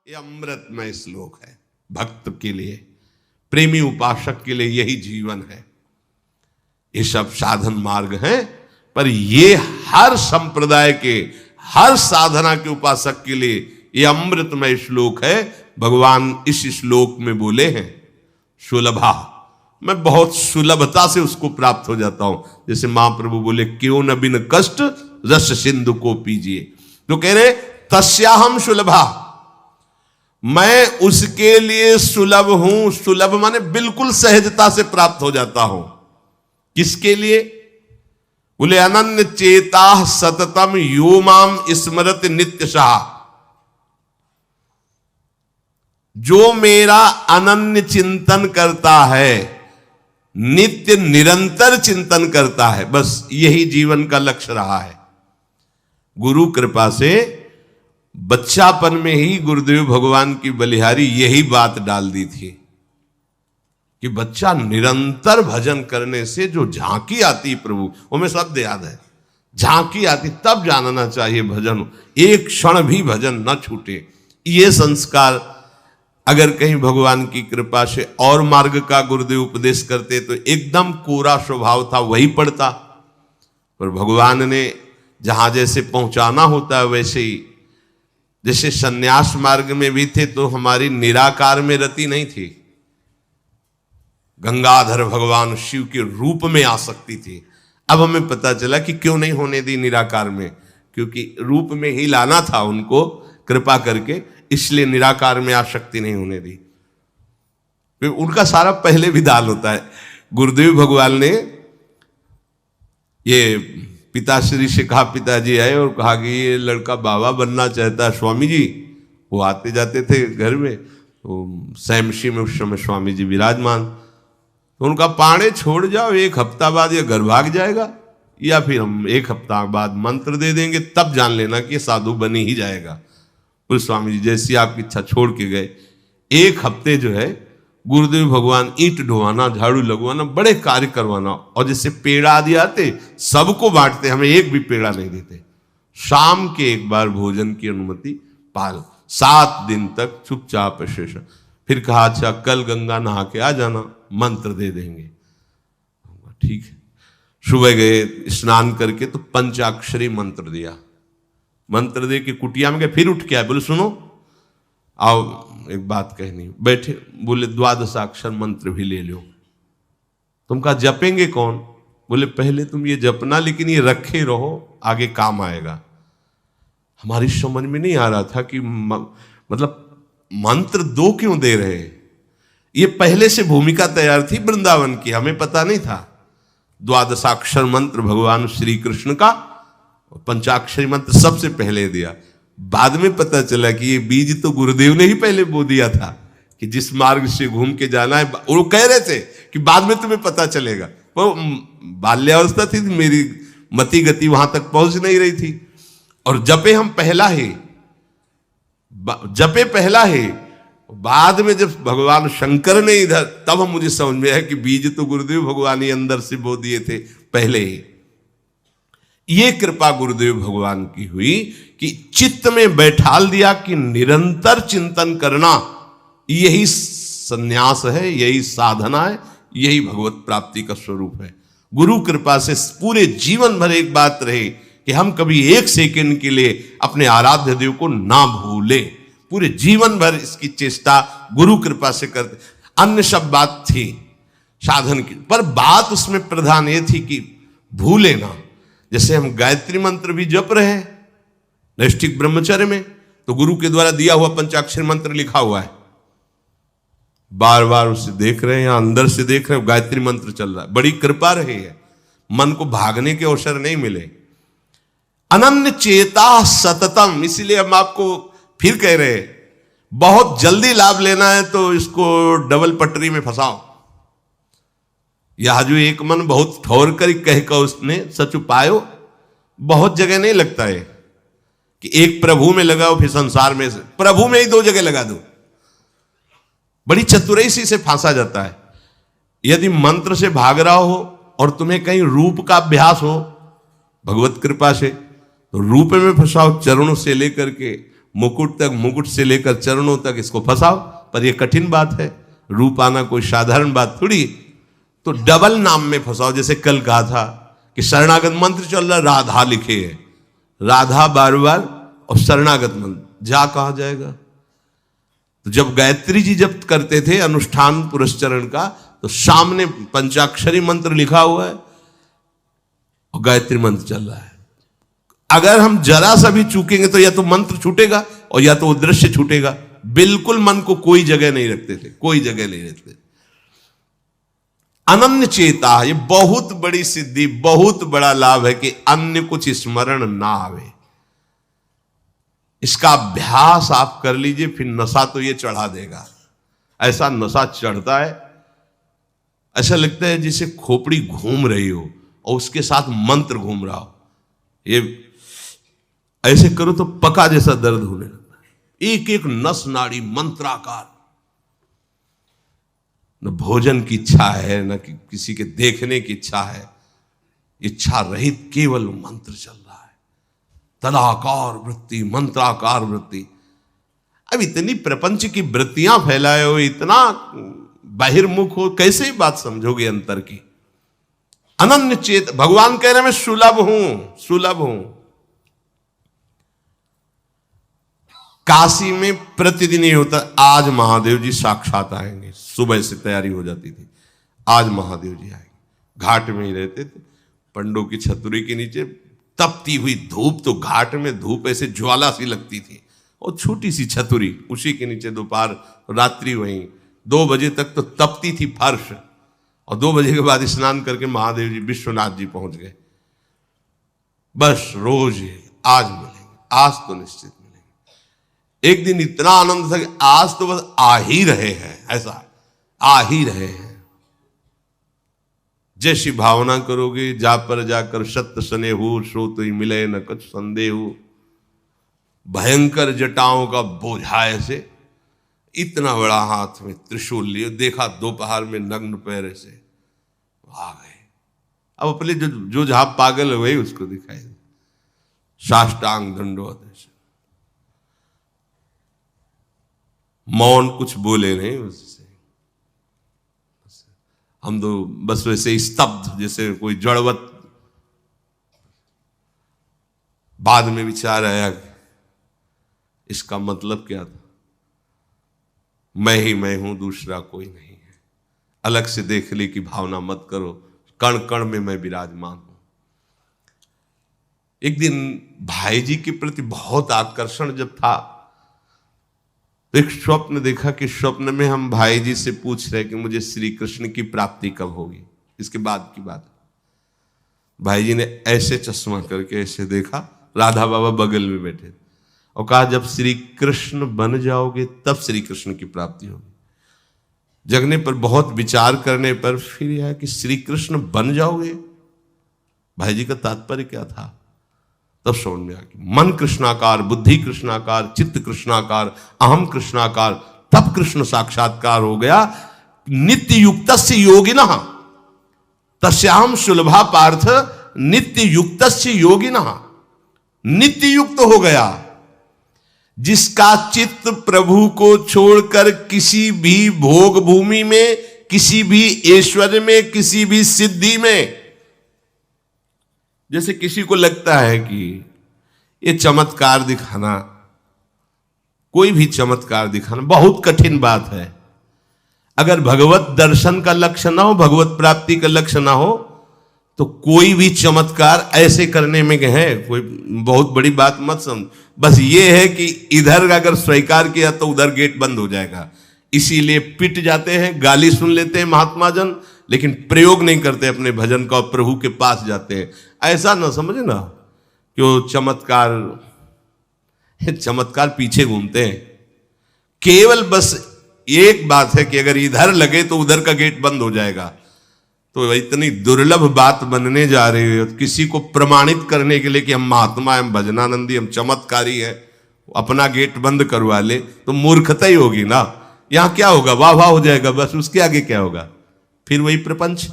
ये अमृतमय श्लोक है भक्त के लिए, प्रेमी उपासक के लिए यही जीवन है। ये सब साधन मार्ग हैं, पर ये हर संप्रदाय के, हर साधना के उपासक के लिए ये अमृतमय श्लोक है। भगवान इस श्लोक में बोले हैं सुलभा, मैं बहुत सुलभता से उसको प्राप्त हो जाता हूं। जैसे महाप्रभु बोले क्यों न बिन कष्ट रस सिंधु को पीजिए, तो कह रहे तस्याहम सुलभा, मैं उसके लिए सुलभ हूं। सुलभ माने बिल्कुल सहजता से प्राप्त हो जाता हूं। किसके लिए? बोले अनन्य चेता सततम यो माम स्मरत नित्य शाह, जो मेरा अनन्य चिंतन करता है, नित्य निरंतर चिंतन करता है, बस यही जीवन का लक्ष्य रहा है। गुरु कृपा से बच्चापन में ही गुरुदेव भगवान की बलिहारी यही बात डाल दी थी कि बच्चा निरंतर भजन करने से जो झांकी आती प्रभु, वो में शब्द याद है, झांकी आती, तब जानना चाहिए भजन, एक क्षण भी भजन न छूटे। ये संस्कार अगर कहीं भगवान की कृपा से और मार्ग का गुरुदेव उपदेश करते तो एकदम कोरा स्वभाव था वही पड़ता, पर भगवान ने जहां जैसे पहुंचाना होता है वैसे ही, जैसे सन्यास मार्ग में भी थे तो हमारी निराकार में रति नहीं थी, गंगाधर भगवान शिव के रूप में आ सकती थी। अब हमें पता चला कि क्यों नहीं होने दी निराकार में, क्योंकि रूप में ही लाना था उनको कृपा करके, इसलिए निराकार में आसक्ति नहीं होने दी। फिर उनका सारा पहले विधान होता है। गुरुदेव भगवान ने ये पिताश्री से कहा, पिताजी आए और कहा कि ये लड़का बाबा बनना चाहता है स्वामी जी। वो आते जाते थे घर में, तो सैमशी में उस समय स्वामी जी विराजमान, तो उनका पाणे छोड़ जाओ, एक हफ्ता बाद ये घर भाग जाएगा, या फिर हम एक हफ्ता बाद मंत्र दे देंगे, तब जान लेना कि ये साधु बनी ही जाएगा। फिर स्वामी जी जैसी आपकी इच्छा छोड़ के गए। एक हफ्ते जो है गुरुदेव भगवान ईंट ढोवाना, झाड़ू लगवाना, बड़े कार्य करवाना, और जैसे पेड़ा आदि आते सबको बांटते, हमें एक भी पेड़ा नहीं देते। शाम के एक बार भोजन की अनुमति पाल, 7 दिन तक चुपचाप शेष। फिर कहा अच्छा कल गंगा नहा के आ जाना, मंत्र दे देंगे। ठीक है, सुबह गए, स्नान करके तो पंचाक्षरी मंत्र दिया, मंत्र दे के कुटिया में गए, फिर उठ के आए, बोले सुनो आओ एक बात कहनी। बैठे, बोले 12 मंत्र भी ले लो। तुम कहा जपेंगे कौन? बोले पहले तुम ये जपना, लेकिन ये रखे रहो, आगे काम आएगा। हमारी समझ में नहीं आ रहा था कि मतलब मंत्र 2 क्यों दे रहे हैं। ये पहले से भूमिका तैयार थी वृंदावन की, हमें पता नहीं था। 12 मंत्र भगवान श्री कृष्ण का, पंचाक्षरी मंत्र सबसे पहले दिया। बाद में पता चला कि ये बीज तो गुरुदेव ने ही पहले बो दिया था कि जिस मार्ग से घूम के जाना है। वो कह रहे थे कि बाद में तुम्हें पता चलेगा, वो बाल्यावस्था थी, मेरी मति गति वहां तक पहुंच नहीं रही थी। और जपे हम पहला ही, जपे पहला ही, बाद में जब भगवान शंकर ने इधर, तब मुझे समझ में आया कि बीज तो गुरुदेव भगवान ही अंदर से बो दिए थे पहले ही। ये कृपा गुरुदेव भगवान की हुई कि चित्त में बैठाल दिया कि निरंतर चिंतन करना यही संन्यास है, यही साधना है, यही भगवत प्राप्ति का स्वरूप है। गुरु कृपा से पूरे जीवन भर एक बात रहे कि हम कभी 1 सेकंड के लिए अपने आराध्य देव को ना भूले, पूरे जीवन भर इसकी चेष्टा गुरु कृपा से करते। अन्य सब बात थी साधन की, पर बात उसमें प्रधान ये थी कि भूले ना। जैसे हम गायत्री मंत्र भी जप रहे हैं नैष्ठिक ब्रह्मचर्य में, तो गुरु के द्वारा दिया हुआ पंचाक्षरी मंत्र लिखा हुआ है, बार बार उसे देख रहे हैं, या अंदर से देख रहे हैं, गायत्री मंत्र चल रहा है। बड़ी कृपा रही है, मन को भागने के अवसर नहीं मिले। अनन्य चेता सततम, इसीलिए हम आपको फिर कह रहे हैं, बहुत जल्दी लाभ लेना है तो इसको डबल पटरी में फंसाओ। यह जो एक मन बहुत ठोर कर कह कर उसने सच उपायो, बहुत जगह नहीं लगता है कि एक प्रभु में लगाओ फिर संसार में, प्रभु में ही 2 जगह लगा दो, बड़ी चतुराई से फांसा जाता है। यदि मंत्र से भाग रहा हो और तुम्हें कहीं रूप का अभ्यास हो भगवत कृपा से, तो रूप में फंसाओ, चरणों से लेकर के मुकुट तक, मुकुट से लेकर चरणों तक इसको फंसाओ। पर यह कठिन बात है, रूप आना कोई साधारण बात थोड़ी। तो डबल नाम में फंसाओ। जैसे कल कहा था कि शरणागत मंत्र चल रहा, राधा लिखे है, राधा बार बार, और शरणागत मंत्र जा कहा जाएगा। तो जब गायत्री जी जब करते थे अनुष्ठान पुरस्चरण का, तो सामने पंचाक्षरी मंत्र लिखा हुआ है और गायत्री मंत्र चल रहा है। अगर हम जरा सा भी चूकेंगे तो या तो मंत्र छूटेगा और या तो वो दृश्य छूटेगा। बिल्कुल मन को कोई जगह नहीं रखते थे, कोई जगह नहीं रखते। अनन्य चेता, ये बहुत बड़ी सिद्धि, बहुत बड़ा लाभ है कि अन्य कुछ स्मरण ना आवे। इसका अभ्यास आप कर लीजिए, फिर नशा तो ये चढ़ा देगा। ऐसा नशा चढ़ता है, ऐसा लगता है जैसे खोपड़ी घूम रही हो और उसके साथ मंत्र घूम रहा हो। ये ऐसे करो तो पका जैसा दर्द होने लगता है। एक एक नस नाड़ी मंत्राकार। न भोजन की इच्छा है, न किसी के देखने की इच्छा है, इच्छा रहित केवल मंत्र चल रहा है। तदाकार वृत्ति, मंत्राकार वृत्ति। अब इतनी प्रपंच की वृत्तियां फैलाए हो, इतना बहिर्मुख हो, कैसे बात समझोगे अंतर की। अनन्य चेत, भगवान कह रहे मैं सुलभ हूं, सुलभ हूं। काशी में प्रतिदिन ये होता, आज महादेव जी साक्षात आएंगे। सुबह से तैयारी हो जाती थी, आज महादेव जी आएंगे। घाट में ही रहते थे, पंडों की छतरी के नीचे तपती हुई धूप, तो घाट में धूप ऐसे ज्वाला सी लगती थी, और छोटी सी छतरी, उसी के नीचे दोपहर रात्रि वहीं 2 बजे तक तो तपती थी फर्श। और 2 बजे के बाद स्नान करके महादेव जी विश्वनाथ जी पहुंच गए। बस रोज आज मिलेंगे, आज तो निश्चित मिलेंगे। एक दिन इतना आनंद था कि आज तो बस आ ही रहे हैं, ऐसा आ ही रहे हैं। जैसी भावना करोगे, जा पर जाकर सत्य सने हो, सो तो ही मिले न कुछ संदेह हो। भयंकर जटाओं का बोझा ऐसे, इतना बड़ा हाथ में त्रिशूल लिए, देखा दोपहर में नग्न पैर से आ गए। अब अपने जो जहां पागल हुए उसको दिखाई दे, साष्टांग दंडवत ऐसे, मौन, कुछ बोले नहीं उससे। हम तो बस वैसे स्तब्ध, जैसे कोई जड़वत। बाद में विचार आया इसका मतलब क्या था। मैं ही मैं हूं, दूसरा कोई नहीं है। अलग से देख ली की भावना मत करो, कण कण में मैं विराजमान हूं। एक दिन भाई जी के प्रति बहुत आकर्षण जब था, तो एक स्वप्न देखा कि स्वप्न में हम भाई जी से पूछ रहे कि मुझे श्री कृष्ण की प्राप्ति कब होगी। इसके बाद की बात, भाई जी ने ऐसे चश्मा करके ऐसे देखा, राधा बाबा बगल में बैठे, और कहा जब श्री कृष्ण बन जाओगे तब श्री कृष्ण की प्राप्ति होगी। जगने पर, बहुत विचार करने पर फिर यह कि श्री कृष्ण बन जाओगे, भाई जी का तात्पर्य क्या था। तब समझ में आ गया, मन कृष्णाकार, बुद्धि कृष्णाकार, चित्त कृष्णाकार, अहम कृष्णाकार, तब कृष्ण साक्षात्कार हो गया। नित्य युक्तस्य योगिनः तस्याहं सुलभा पार्थ नित्य युक्तस्य योगिनः। नित्य युक्त हो गया जिसका चित्त प्रभु को छोड़कर किसी भी भोग भूमि में, किसी भी ऐश्वर्य में, किसी भी सिद्धि में। जैसे किसी को लगता है कि ये चमत्कार दिखाना, कोई भी चमत्कार दिखाना बहुत कठिन बात है। अगर भगवत दर्शन का लक्ष्य ना हो, भगवत प्राप्ति का लक्ष्य ना हो, तो कोई भी चमत्कार ऐसे करने में है कोई बहुत बड़ी बात मत समझ। बस ये है कि इधर अगर स्वीकार किया तो उधर गेट बंद हो जाएगा। इसीलिए पिट जाते हैं, गाली सुन लेते हैं महात्मा जन, लेकिन प्रयोग नहीं करते अपने भजन का, और प्रभु के पास जाते हैं। ऐसा ना समझे ना कि वो चमत्कार पीछे घूमते हैं। केवल बस एक बात है कि अगर इधर लगे तो उधर का गेट बंद हो जाएगा। तो इतनी दुर्लभ बात बनने जा रही है, किसी को प्रमाणित करने के लिए कि हम महात्मा, हम भजनानंदी, हम चमत्कारी हैं, अपना गेट बंद करवा ले तो मूर्खता ही होगी ना। यहां क्या होगा, वाह वाह हो जाएगा, बस उसके आगे क्या होगा, फिर वही प्रपंच।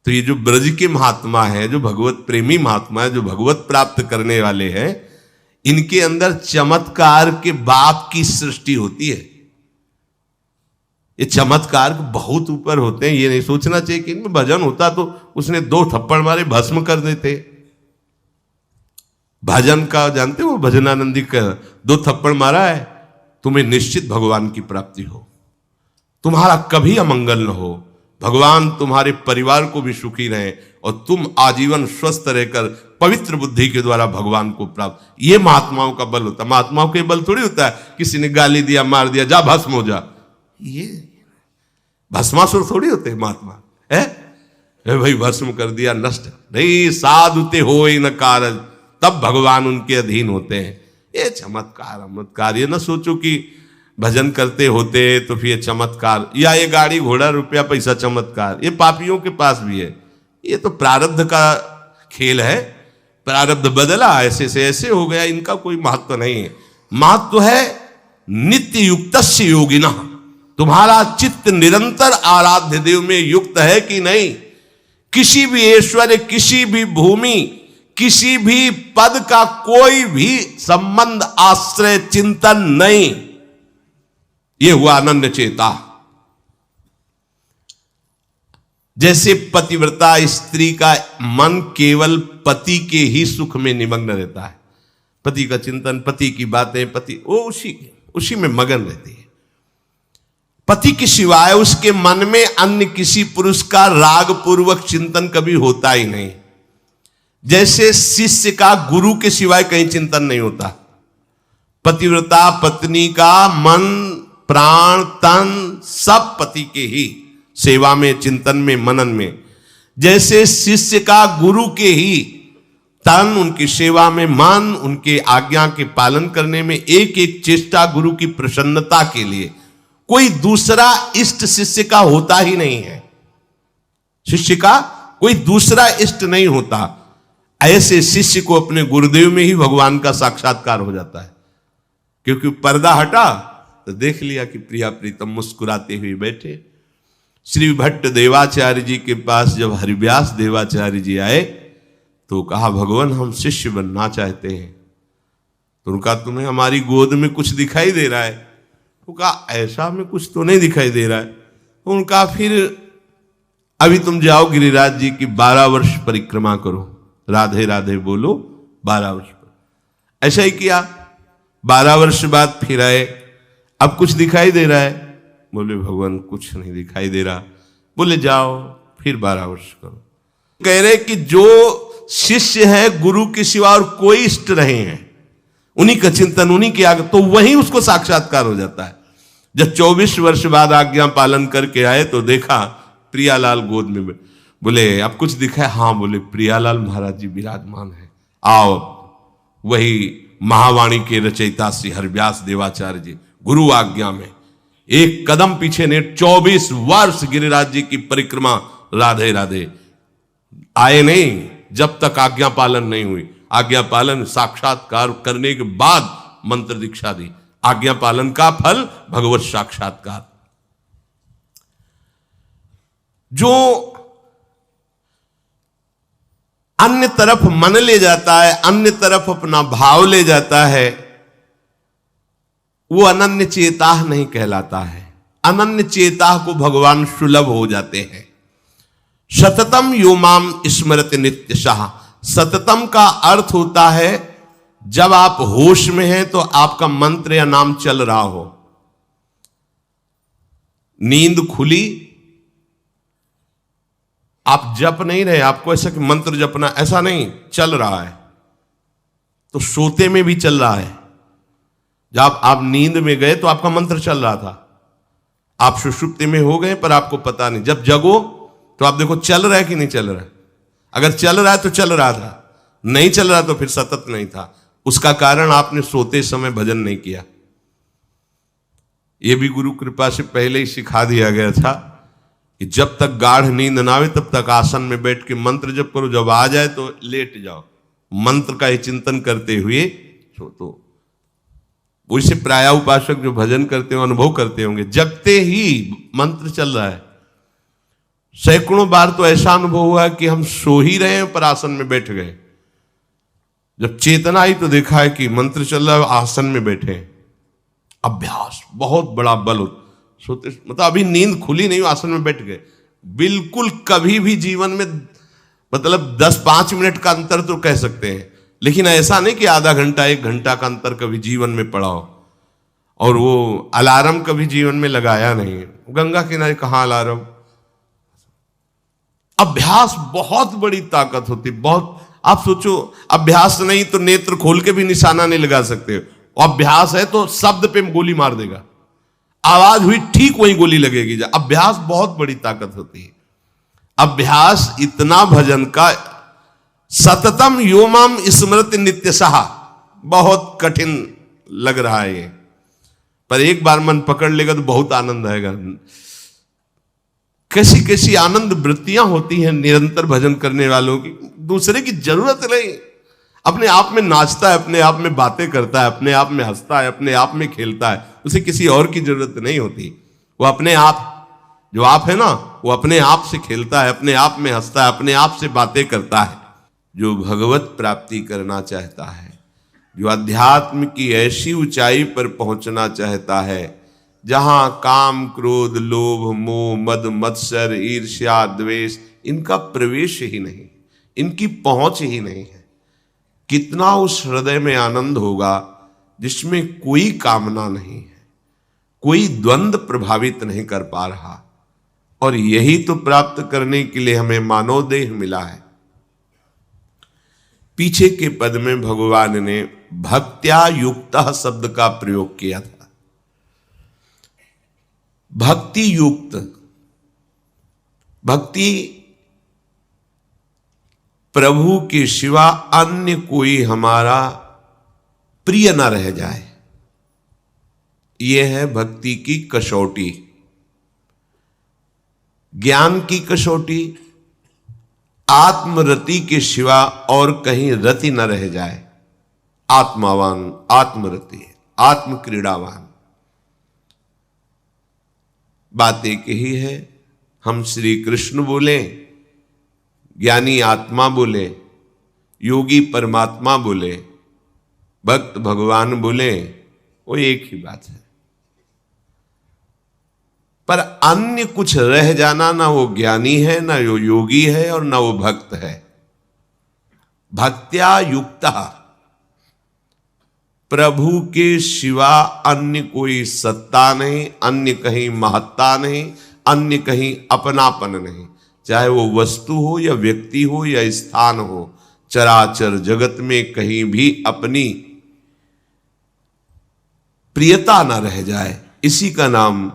तो ये जो ब्रज के महात्मा है, जो भगवत प्रेमी महात्मा है, जो भगवत प्राप्त करने वाले हैं, इनके अंदर चमत्कार के बाप की सृष्टि होती है। ये चमत्कार बहुत ऊपर होते हैं। ये नहीं सोचना चाहिए कि इनमें भजन होता तो उसने 2 थप्पड़ मारे भस्म कर देते। भजन का जानते हो, भजनानंदी का 2 थप्पड़ मारा है, तुम्हें निश्चित भगवान की प्राप्ति हो, तुम्हारा कभी अमंगल न हो, भगवान तुम्हारे परिवार को भी सुखी रहे और तुम आजीवन स्वस्थ रहकर पवित्र बुद्धि के द्वारा भगवान को प्राप्त। ये महात्माओं का बल होता है। महात्माओं के बल थोड़ी होता है किसी ने गाली दिया, मार दिया, जा भस्म हो जा। ये भस्मासुर थोड़ी होते महात्मा है भाई, भस्म कर दिया, नष्ट नहीं। साधुते हो न कारज, तब भगवान उनके अधीन होते हैं। ये चमत्कार ये न सोचो कि भजन करते होते तो फिर चमत्कार, या ये गाड़ी घोड़ा रुपया पैसा चमत्कार, ये पापियों के पास भी है। ये तो प्रारब्ध का खेल है, प्रारब्ध बदला, ऐसे से ऐसे हो गया, इनका कोई महत्व नहीं है। महत्व है नित्य युक्तस्य योगिनः, तुम्हारा चित्त निरंतर आराध्य देव में युक्त है कि नहीं। किसी भी ऐश्वर्य, किसी भी भूमि, किसी भी पद का कोई भी संबंध, आश्रय, चिंतन नहीं। ये हुआ अनन्य चेता। जैसे पतिव्रता स्त्री का मन केवल पति के ही सुख में निमग्न रहता है, पति का चिंतन, पति की बातें, पति वो उसी में मगन रहती है। पति के सिवाय उसके मन में अन्य किसी पुरुष का राग पूर्वक चिंतन कभी होता ही नहीं। जैसे शिष्य का गुरु के सिवाय कहीं चिंतन नहीं होता। पतिव्रता पत्नी का मन, प्राण, तन सब पति के ही सेवा में, चिंतन में, मनन में। जैसे शिष्य का गुरु के ही तन, उनकी सेवा में मन, उनके आज्ञा के पालन करने में एक एक चेष्टा गुरु की प्रसन्नता के लिए, कोई दूसरा इष्ट शिष्य का होता ही नहीं है। शिष्य का कोई दूसरा इष्ट नहीं होता। ऐसे शिष्य को अपने गुरुदेव में ही भगवान का साक्षात्कार हो जाता है। क्योंकि पर्दा हटा तो देख लिया कि प्रिया प्रीतम मुस्कुराते हुए बैठे। श्री भट्ट देवाचार्य जी के पास जब हरिव्यास देवाचार्य जी आए तो कहा, भगवान हम शिष्य बनना चाहते हैं। तो उनका, तुम्हें हमारी गोद में कुछ दिखाई दे रहा है? तो कहा, ऐसा में कुछ तो नहीं दिखाई दे रहा है। तो उनका, फिर अभी तुम जाओ गिरिराज जी की 12 वर्ष परिक्रमा करो, राधे राधे बोलो 12 वर्ष पर। ऐसा ही किया। 12 वर्ष बाद फिर आए, अब कुछ दिखाई दे रहा है? बोले भगवान कुछ नहीं दिखाई दे रहा। बोले जाओ फिर 12 वर्ष करो। कह रहे कि जो शिष्य है गुरु के सिवा और कोई इष्ट नहीं है, उन्हीं का चिंतन, उन्हीं के आगे, तो वहीं उसको साक्षात्कार हो जाता है। जब 24 वर्ष बाद आज्ञा पालन करके आए तो देखा प्रियालाल गोद में। बोले अब कुछ दिखा है? हाँ। बोले प्रियालाल महाराज जी विराजमान है, आओ। वही महावाणी के रचयिता श्री हरिव्यास देवाचार्य जी गुरु आज्ञा में एक कदम पीछे ने 24 वर्ष गिरिराज जी की परिक्रमा राधे राधे आए नहीं, जब तक आज्ञा पालन नहीं हुई। आज्ञा पालन साक्षात्कार करने के बाद मंत्र दीक्षा दी। आज्ञा पालन का फल भगवत साक्षात्कार। जो अन्य तरफ मन ले जाता है, अन्य तरफ अपना भाव ले जाता है, वो अनन्य चेता नहीं कहलाता है। अनन्य चेता को भगवान सुलभ हो जाते हैं। सततम यो माम स्मरति नित्यशः। सततम का अर्थ होता है जब आप होश में हैं तो आपका मंत्र या नाम चल रहा हो। नींद खुली, आप जप नहीं रहे, आपको ऐसा कि मंत्र जपना, ऐसा नहीं, चल रहा है। तो सोते में भी चल रहा है। जब आप नींद में गए तो आपका मंत्र चल रहा था, आप सुषुप्ति में हो गए पर आपको पता नहीं। जब जगो तो आप देखो चल रहा है कि नहीं चल रहा है। अगर चल रहा है तो चल रहा था, नहीं चल रहा तो फिर सतत नहीं था। उसका कारण आपने सोते समय भजन नहीं किया। यह भी गुरु कृपा से पहले ही सिखा दिया गया था कि जब तक गाढ़ नींद ना आवे तब तक आसन में बैठ के मंत्र जप करो, जब आ जाए तो लेट जाओ, मंत्र का ही चिंतन करते हुए सो। तो वैसे प्राय उपासक जो भजन करते हो अनुभव करते होंगे, जगते ही मंत्र चल रहा है। सैकड़ों बार तो ऐसा अनुभव हुआ कि हम सो ही रहे हैं पर आसन में बैठ गए। जब चेतना आई तो देखा है कि मंत्र चल रहा है, आसन में बैठे हैं। अभ्यास बहुत बड़ा बल सोते, मतलब अभी नींद खुली नहीं, आसन में बैठ गए। बिल्कुल कभी भी जीवन में मतलब 10-5 मिनट का अंतर तो कह सकते हैं, लेकिन ऐसा नहीं कि आधा घंटा 1 घंटा का अंतर कभी जीवन में पड़ा हो। और वो अलार्म कभी जीवन में लगाया नहीं। गंगा किनारे कहाँ अलार्म। अभ्यास बहुत बड़ी ताकत होती, बहुत। आप सोचो, अभ्यास नहीं तो नेत्र खोल के भी निशाना नहीं लगा सकते। अभ्यास है तो शब्द पे गोली मार देगा, आवाज हुई ठीक वही गोली लगेगी। अभ्यास बहुत बड़ी ताकत होती है। अभ्यास इतना भजन का, सततम योमाम स्मृति नित्यशः, बहुत कठिन लग रहा है ये, पर एक बार मन पकड़ लेगा तो बहुत आनंद आएगा। कैसी कैसी आनंद वृत्तियां होती हैं निरंतर भजन करने वालों की। दूसरे की जरूरत नहीं, अपने आप में नाचता है, अपने आप में बातें करता है, अपने आप में हंसता है, अपने आप में खेलता है, उसे किसी और की जरूरत नहीं होती। वो अपने आप, जो आप है ना, वो अपने आप से खेलता है, अपने आप में हंसता है, अपने आप से बातें करता है। जो भगवत प्राप्ति करना चाहता है, जो अध्यात्म की ऐसी ऊंचाई पर पहुंचना चाहता है जहां काम, क्रोध, लोभ, मोह, मद, मत्सर, ईर्ष्या, द्वेष, इनका प्रवेश ही नहीं, इनकी पहुंच ही नहीं है, कितना उस हृदय में आनंद होगा जिसमें कोई कामना नहीं है, कोई द्वंद्व प्रभावित नहीं कर पा रहा। और यही तो प्राप्त करने के लिए हमें मानव देह मिला है। पीछे के पद में भगवान ने भक्त्या युक्तः शब्द का प्रयोग किया था। भक्ति युक्त, भक्ति प्रभु के सिवा अन्य कोई हमारा प्रिय न रह जाए, यह है भक्ति की कसौटी। ज्ञान की कसौटी, आत्मरति के सिवा और कहीं रति न रह जाए। आत्मावान, आत्मरति, आत्म क्रीड़ावान। बात एक ही है, हम श्री कृष्ण बोले, ज्ञानी आत्मा बोले, योगी परमात्मा बोले, भक्त भगवान बोले, वो एक ही बात है। पर अन्य कुछ रह जाना, ना वो ज्ञानी है, ना वो योगी है, और ना वो भक्त है। भक्त्या युक्ता, प्रभु के सिवा अन्य कोई सत्ता नहीं, अन्य कहीं महत्ता नहीं, अन्य कहीं अपनापन नहीं। चाहे वो वस्तु हो या व्यक्ति हो या स्थान हो, चराचर जगत में कहीं भी अपनी प्रियता ना रह जाए, इसी का नाम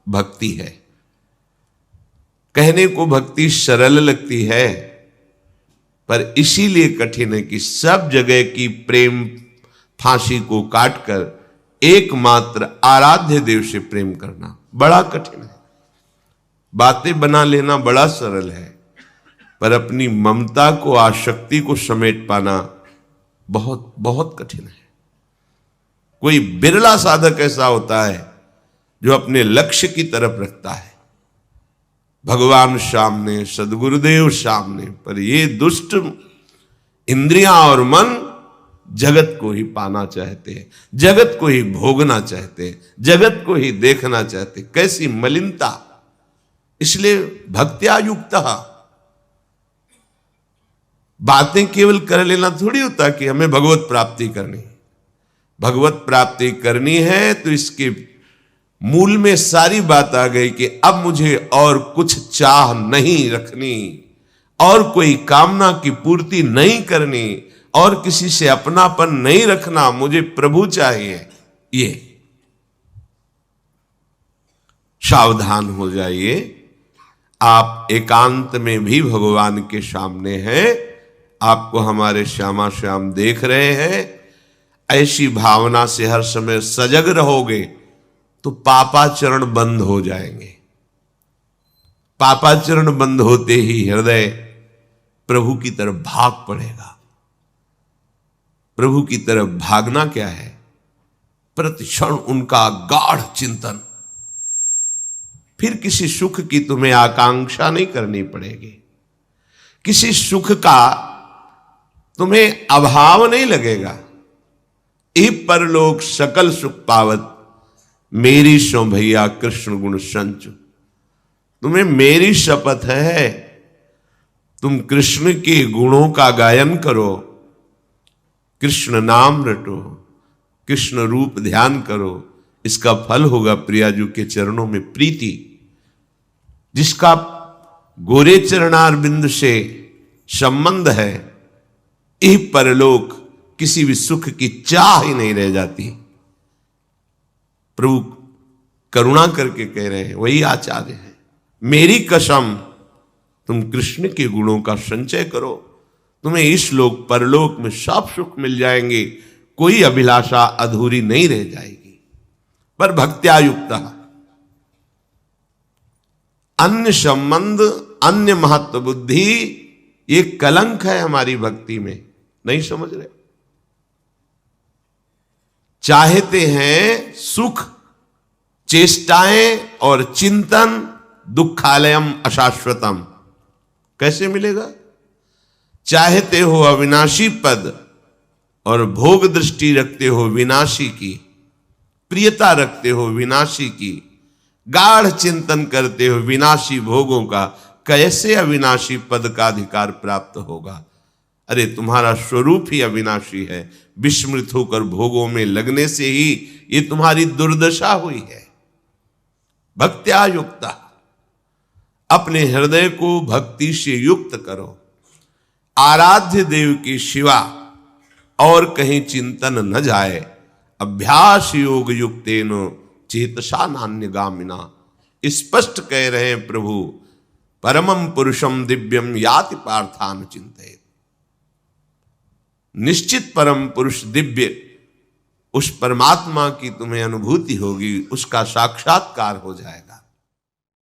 भक्ति है। कहने को भक्ति सरल लगती है, पर इसीलिए कठिन है कि सब जगह की प्रेम फांसी को काटकर एकमात्र आराध्य देव से प्रेम करना बड़ा कठिन है। बातें बना लेना बड़ा सरल है, पर अपनी ममता को, आसक्ति को समेट पाना बहुत बहुत कठिन है। कोई बिरला साधक ऐसा होता है जो अपने लक्ष्य की तरफ रखता है, भगवान सामने, सदगुरुदेव सामने, पर ये दुष्ट इंद्रियां और मन जगत को ही पाना चाहते हैं, जगत को ही भोगना चाहते हैं, जगत को ही देखना चाहते हैं। कैसी मलिनता। इसलिए भक्त्या युक्तः, बातें केवल कर लेना थोड़ी होता कि हमें भगवत प्राप्ति करनी। भगवत प्राप्ति करनी है तो इसके मूल में सारी बात आ गई कि अब मुझे और कुछ चाह नहीं रखनी, और कोई कामना की पूर्ति नहीं करनी, और किसी से अपनापन नहीं रखना, मुझे प्रभु चाहिए। ये सावधान हो जाइए, आप एकांत में भी भगवान के सामने हैं, आपको हमारे श्यामा श्याम देख रहे हैं। ऐसी भावना से हर समय सजग रहोगे तो पापाचरण बंद हो जाएंगे। पापाचरण बंद होते ही हृदय प्रभु की तरफ भाग पड़ेगा। प्रभु की तरफ भागना क्या है? प्रतिक्षण उनका गाढ़ चिंतन। फिर किसी सुख की तुम्हें आकांक्षा नहीं करनी पड़ेगी। किसी सुख का तुम्हें अभाव नहीं लगेगा। ई परलोक सकल सुख पावत, मेरी सो भैया कृष्ण गुण संचु। तुम्हें मेरी शपथ है, तुम कृष्ण के गुणों का गायन करो, कृष्ण नाम रटो, कृष्ण रूप ध्यान करो। इसका फल होगा प्रियाजू के चरणों में प्रीति। जिसका गोरे चरणार बिंदु से संबंध है, यह परलोक किसी भी सुख की चाह ही नहीं रह जाती। प्रभु करुणा करके कह रहे हैं, वही आचार्य है। मेरी कसम, तुम कृष्ण के गुणों का संचय करो, तुम्हें इस लोक परलोक में सब सुख मिल जाएंगे, कोई अभिलाषा अधूरी नहीं रह जाएगी। पर भक्त्यायुक्त, अन्य संबंध, अन्य महत्व बुद्धि, ये कलंक है हमारी भक्ति में। नहीं समझ रहे? चाहते हैं सुख, चेष्टाएं और चिंतन, दुखालयम अशाश्वतम। कैसे मिलेगा? चाहते हो अविनाशी पद और भोग दृष्टि रखते हो विनाशी की, प्रियता रखते हो विनाशी की, गाढ़ चिंतन करते हो विनाशी भोगों का, कैसे अविनाशी पद का अधिकार प्राप्त होगा? अरे तुम्हारा स्वरूप ही अविनाशी है। विस्मृत होकर भोगों में लगने से ही ये तुम्हारी दुर्दशा हुई है। भक्त्यायुक्ता, अपने हृदय को भक्ति से युक्त करो। आराध्य देव की शिवा और कहीं चिंतन न जाए। अभ्यास योग युक्तेनो चेतसा नान्यगामिना। स्पष्ट कह रहे हैं प्रभु, परमं पुरुषम दिव्यम याति पार्थान चिंतयेत्। निश्चित परम पुरुष दिव्य, उस परमात्मा की तुम्हें अनुभूति होगी, उसका साक्षात्कार हो जाएगा।